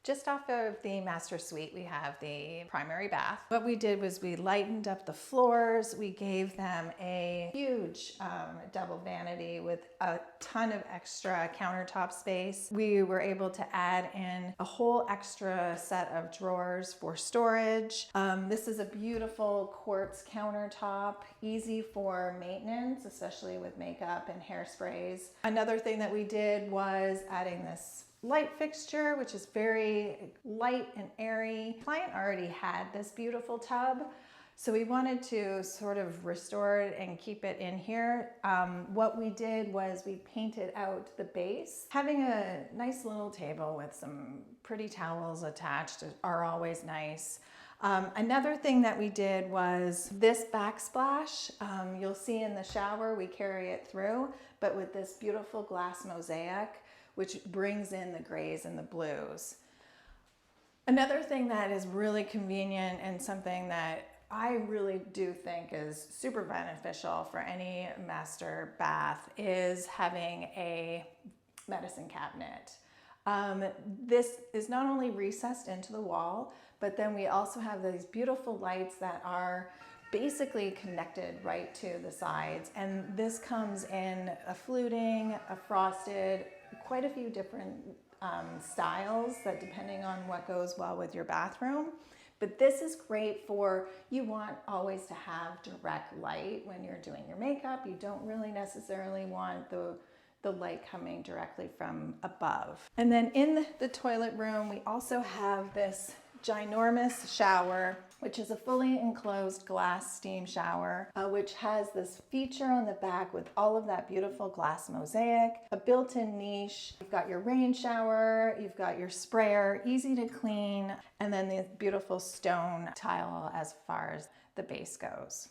Just off of the master suite, we have the primary bath. What we did was we lightened up the floors. We gave them a huge double vanity with a ton of extra countertop space. We were able to add in a whole extra set of drawers for storage. This is a beautiful quartz countertop, easy for maintenance, especially with makeup and hairsprays. Another thing that we did was adding this light fixture, which is very light and airy. The client already had this beautiful tub, so we wanted to sort of restore it and keep it in here. What we did was we painted out the base. Having a nice little table with some pretty towels attached are always nice. Another thing that we did was this backsplash. You'll see in the shower, we carry it through, but with this beautiful glass mosaic, which brings in the grays and the blues. Another thing that is really convenient and something that I really do think is super beneficial for any master bath is having a medicine cabinet. This is not only recessed into the wall, but then we also have these beautiful lights that are basically connected right to the sides. And this comes in a fluting, a frosted, quite a few different styles that depending on what goes well with your bathroom. But this is great for, you want always to have direct light when you're doing your makeup. You don't really necessarily want the light coming directly from above. And then in the toilet room, we also have this ginormous shower, which is a fully enclosed glass steam shower, which has this feature on the back with all of that beautiful glass mosaic, a built-in niche. You've got your rain shower, you've got your sprayer, easy to clean, and then the beautiful stone tile as far as the base goes.